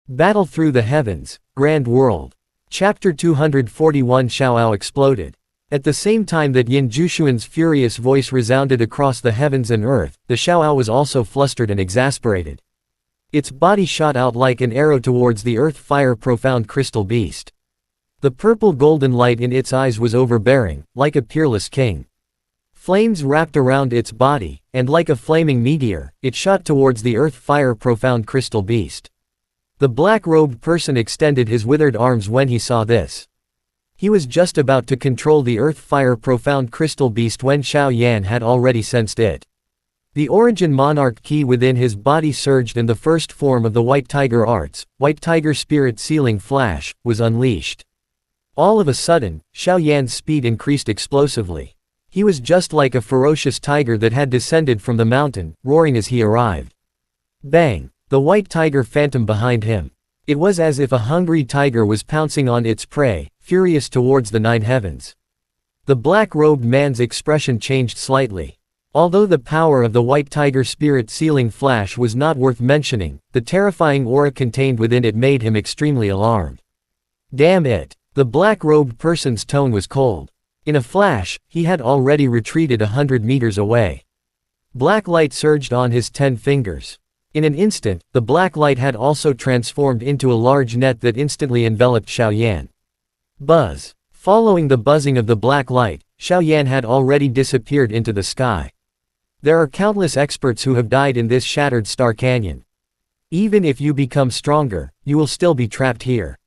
Battle through the heavens, Grand World. Chapter 241 Xiaoao exploded. At the same time that Yin Jushuan's furious voice resounded across the heavens and earth, the Xiaoao was also flustered and exasperated. Its body shot out like an arrow towards the earth-fire profound crystal beast. The purple golden light in its eyes was overbearing, like a peerless king. Flames wrapped around its body, and like a flaming meteor, it shot towards the earth-fire profound crystal beast. The black-robed person extended his withered arms when he saw this. He was just about to control the earth-fire profound crystal beast when Xiao Yan had already sensed it. The origin monarch key within his body surged and the first form of the White Tiger Arts, White Tiger Spirit Sealing Flash, was unleashed. All of a sudden, Xiao Yan's speed increased explosively. He was just like a ferocious tiger that had descended from the mountain, roaring as he arrived. Bang! The white tiger phantom behind him. It was as if a hungry tiger was pouncing on its prey, furious towards the nine heavens. The black-robed man's expression changed slightly. Although the power of the White Tiger Spirit Sealing Flash was not worth mentioning, the terrifying aura contained within it made him extremely alarmed. Damn it! The black-robed person's tone was cold. In a flash, he had already retreated 100 meters away. Black light surged on his 10 fingers. In an instant, the black light had also transformed into a large net that instantly enveloped Xiao Yan. Buzz. Following the buzzing of the black light, Xiao Yan had already disappeared into the sky. There are countless experts who have died in this shattered star canyon. Even if you become stronger, you will still be trapped here.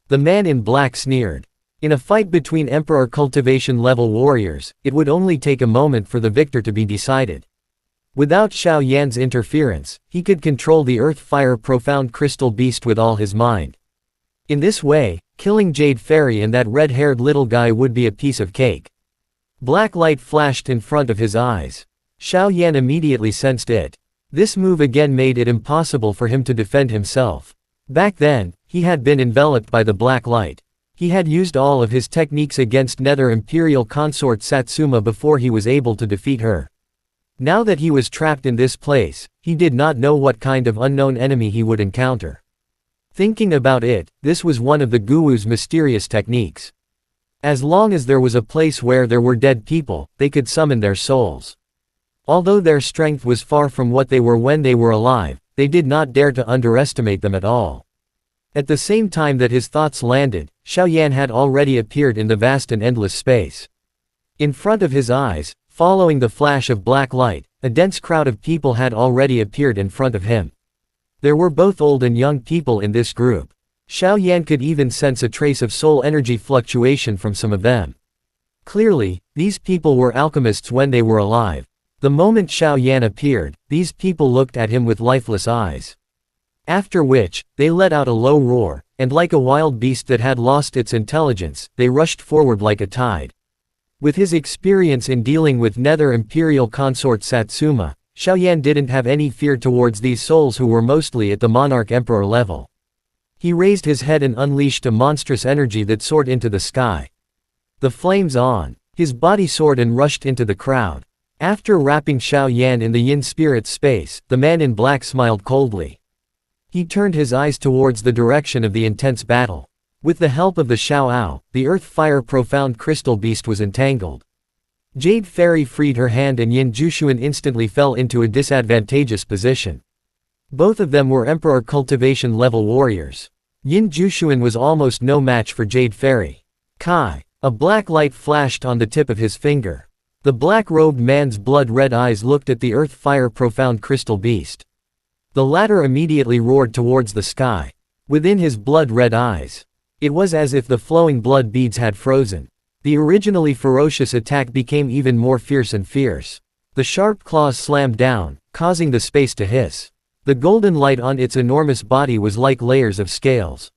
The man in black sneered. In a fight between Emperor cultivation level warriors, it would only take a moment for the victor to be decided. Without Xiao Yan's interference, he could control the earth-fire profound crystal beast with all his mind. In this way, killing Jade Fairy and that red-haired little guy would be a piece of cake. Black light flashed in front of his eyes. Xiao Yan immediately sensed it. This move again made it impossible for him to defend himself. Back then, he had been enveloped by the black light. He had used all of his techniques against Nether Imperial Consort Satsuma before he was able to defeat her. Now that he was trapped in this place, he did not know what kind of unknown enemy he would encounter. Thinking about it, this was one of the Guwu's mysterious techniques. As long as there was a place where there were dead people, they could summon their souls. Although their strength was far from what they were when they were alive, they did not dare to underestimate them at all. At the same time that his thoughts landed, Xiao Yan had already appeared in the vast and endless space. In front of his eyes, following the flash of black light, a dense crowd of people had already appeared in front of him. There were both old and young people in this group. Xiao Yan could even sense a trace of soul energy fluctuation from some of them. Clearly, these people were alchemists when they were alive. The moment Xiao Yan appeared, these people looked at him with lifeless eyes. After which, they let out a low roar, and like a wild beast that had lost its intelligence, they rushed forward like a tide. With his experience in dealing with Nether Imperial Consort Satsuma, Xiao Yan didn't have any fear towards these souls who were mostly at the Monarch Emperor level. He raised his head and unleashed a monstrous energy that soared into the sky. The flames on. His body soared and rushed into the crowd. After wrapping Xiao Yan in the yin spirit space, the man in black smiled coldly. He turned his eyes towards the direction of the intense battle. With the help of the Xiaoao, the earth-fire profound crystal beast was entangled. Jade Fairy freed her hand and Yin Jushuan instantly fell into a disadvantageous position. Both of them were Emperor cultivation level warriors. Yin Jushuan was almost no match for Jade Fairy. Kai. A black light flashed on the tip of his finger. The black-robed man's blood-red eyes looked at the earth-fire profound crystal beast. The latter immediately roared towards the sky. Within his blood-red eyes, it was as if the flowing blood beads had frozen. The originally ferocious attack became even more fierce and fierce. The sharp claws slammed down, causing the space to hiss. The golden light on its enormous body was like layers of scales.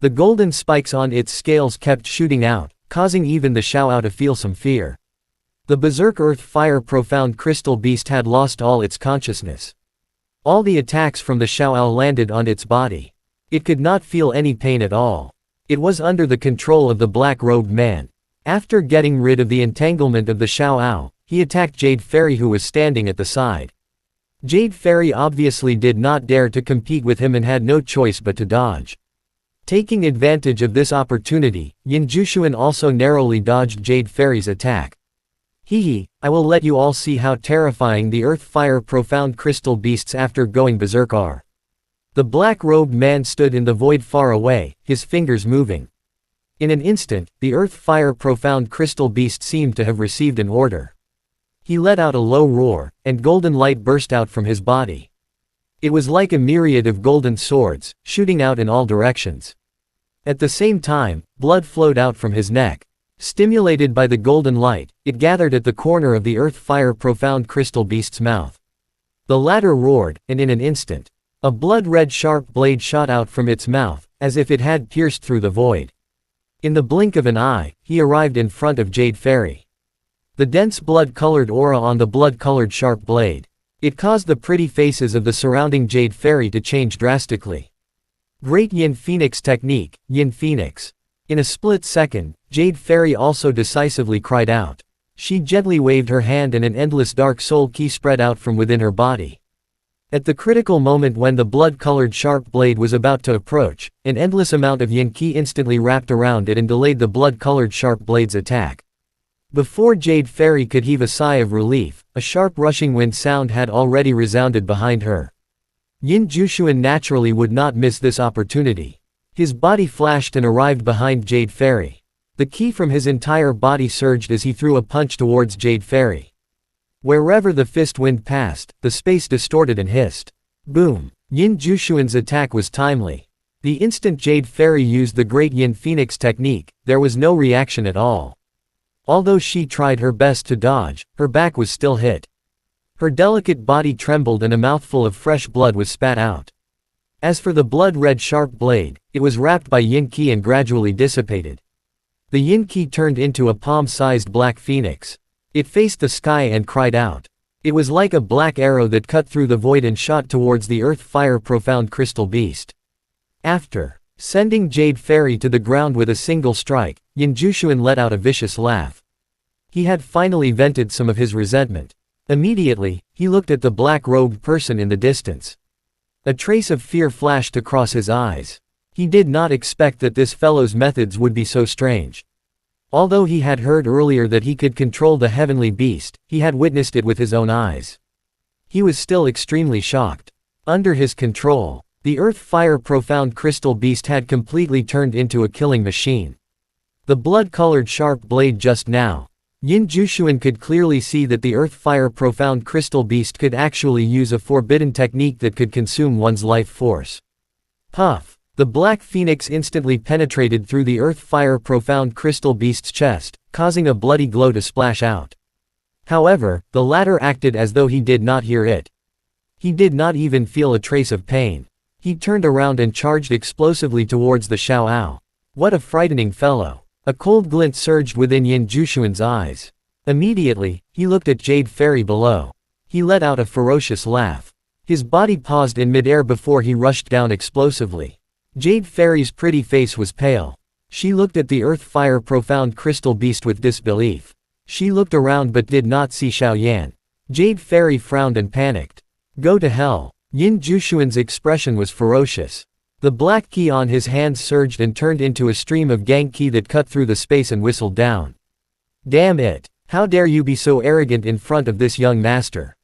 The golden spikes on its scales kept shooting out, causing even the Xiaoao to feel some fear. The berserk earth-fire profound crystal beast had lost all its consciousness. All the attacks from the Xiaoao landed on its body. It could not feel any pain at all. It was under the control of the black-robed man. After getting rid of the entanglement of the Xiaoao, he attacked Jade Fairy who was standing at the side. Jade Fairy obviously did not dare to compete with him and had no choice but to dodge. Taking advantage of this opportunity, Yin Jushuan also narrowly dodged Jade Fairy's attack. Hehe, I will let you all see how terrifying the Earth Fire Profound Crystal Beasts after going berserk are. The black-robed man stood in the void far away, his fingers moving. In an instant, the Earth Fire Profound Crystal Beast seemed to have received an order. He let out a low roar, and golden light burst out from his body. It was like a myriad of golden swords, shooting out in all directions. At the same time, blood flowed out from his neck. Stimulated by the golden light, it gathered at the corner of the Earth Fire Profound Crystal Beast's mouth. The latter roared, and in an instant, a blood-red sharp blade shot out from its mouth, as if it had pierced through the void. In the blink of an eye, he arrived in front of Jade Fairy. The dense blood-colored aura on the blood-colored sharp blade. It caused the pretty faces of the surrounding Jade Fairy to change drastically. Great Yin Phoenix technique, Yin Phoenix. In a split second, Jade Fairy also decisively cried out. She gently waved her hand and an endless dark soul key spread out from within her body. At the critical moment when the blood-colored sharp blade was about to approach, an endless amount of Yin Qi instantly wrapped around it and delayed the blood-colored sharp blade's attack. Before Jade Fairy could heave a sigh of relief, a sharp rushing wind sound had already resounded behind her. Yin Jushuan naturally would not miss this opportunity. His body flashed and arrived behind Jade Fairy. The ki from his entire body surged as he threw a punch towards Jade Fairy. Wherever the fist wind passed, the space distorted and hissed. Boom! Yin Jushuan's attack was timely. The instant Jade Fairy used the Great Yin Phoenix technique, there was no reaction at all. Although she tried her best to dodge, her back was still hit. Her delicate body trembled and a mouthful of fresh blood was spat out. As for the blood-red sharp blade, it was wrapped by Yin Qi and gradually dissipated. The Yin Qi turned into a palm-sized black phoenix. It faced the sky and cried out. It was like a black arrow that cut through the void and shot towards the Earth Fire Profound Crystal Beast. After sending Jade Fairy to the ground with a single strike, Yin Jushuan let out a vicious laugh. He had finally vented some of his resentment. Immediately, he looked at the black-robed person in the distance. A trace of fear flashed across his eyes. He did not expect that this fellow's methods would be so strange. Although he had heard earlier that he could control the heavenly beast, he had witnessed it with his own eyes. He was still extremely shocked. Under his control, the Earth Fire Profound Crystal Beast had completely turned into a killing machine. The blood-colored sharp blade just now. Yin Jushuan could clearly see that the Earth Fire Profound Crystal Beast could actually use a forbidden technique that could consume one's life force. Puff! The Black Phoenix instantly penetrated through the Earth Fire Profound Crystal Beast's chest, causing a bloody glow to splash out. However, the latter acted as though he did not hear it. He did not even feel a trace of pain. He turned around and charged explosively towards the Xiaoao. What a frightening fellow! A cold glint surged within Yin Jushuan's eyes. Immediately, he looked at Jade Fairy below. He let out a ferocious laugh. His body paused in midair before he rushed down explosively. Jade Fairy's pretty face was pale. She looked at the Earth Fire Profound Crystal Beast with disbelief. She looked around but did not see Xiao Yan. Jade Fairy frowned and panicked. Go to hell. Yin Jushuan's expression was ferocious. The black ki on his hands surged and turned into a stream of gang ki that cut through the space and whistled down. Damn it! How dare you be so arrogant in front of this young master?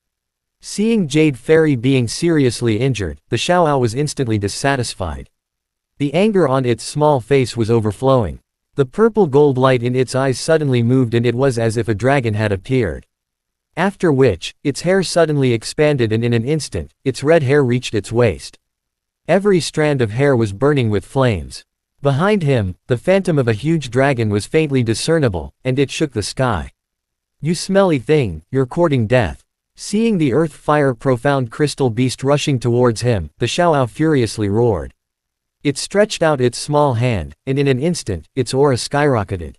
Seeing Jade Fairy being seriously injured, the Xiaoao was instantly dissatisfied. The anger on its small face was overflowing. The purple gold light in its eyes suddenly moved and it was as if a dragon had appeared. After which, its hair suddenly expanded and in an instant, its red hair reached its waist. Every strand of hair was burning with flames. Behind him, the phantom of a huge dragon was faintly discernible, and it shook the sky. You smelly thing, you're courting death. Seeing the Earth Fire Profound Crystal Beast rushing towards him, the Xiaoao furiously roared. It stretched out its small hand, and in an instant, its aura skyrocketed.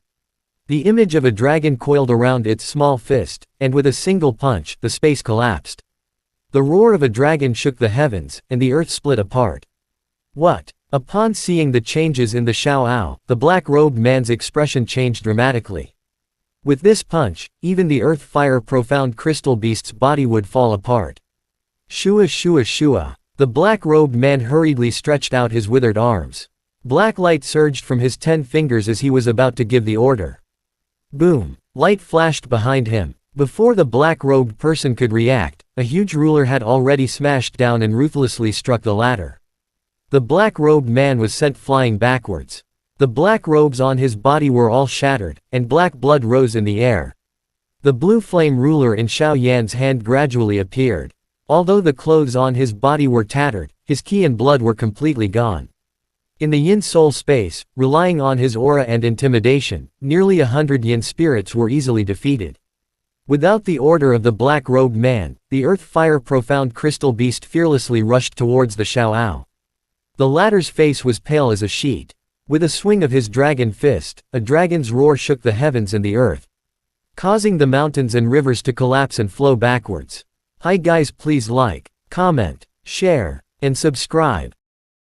The image of a dragon coiled around its small fist, and with a single punch, the space collapsed. The roar of a dragon shook the heavens, and the earth split apart. What? Upon seeing the changes in the Xiaoao, the black-robed man's expression changed dramatically. With this punch, even the Earth Fire Profound Crystal Beast's body would fall apart. Shua shua shua. The black-robed man hurriedly stretched out his withered arms. Black light surged from his 10 fingers as he was about to give the order. Boom! Light flashed behind him. Before the black-robed person could react, a huge ruler had already smashed down and ruthlessly struck the ladder. The black-robed man was sent flying backwards. The black robes on his body were all shattered, and black blood rose in the air. The blue flame ruler in Xiao Yan's hand gradually appeared. Although the clothes on his body were tattered, his ki and blood were completely gone. In the yin soul space, relying on his aura and intimidation, nearly 100 yin spirits were easily defeated. Without the order of the black-robed man, the earth fire profound crystal beast fearlessly rushed towards the Xiaoao. The latter's face was pale as a sheet. With a swing of his dragon fist, a dragon's roar shook the heavens and the earth, causing the mountains and rivers to collapse and flow backwards. Hi guys, please like, comment, share, and subscribe.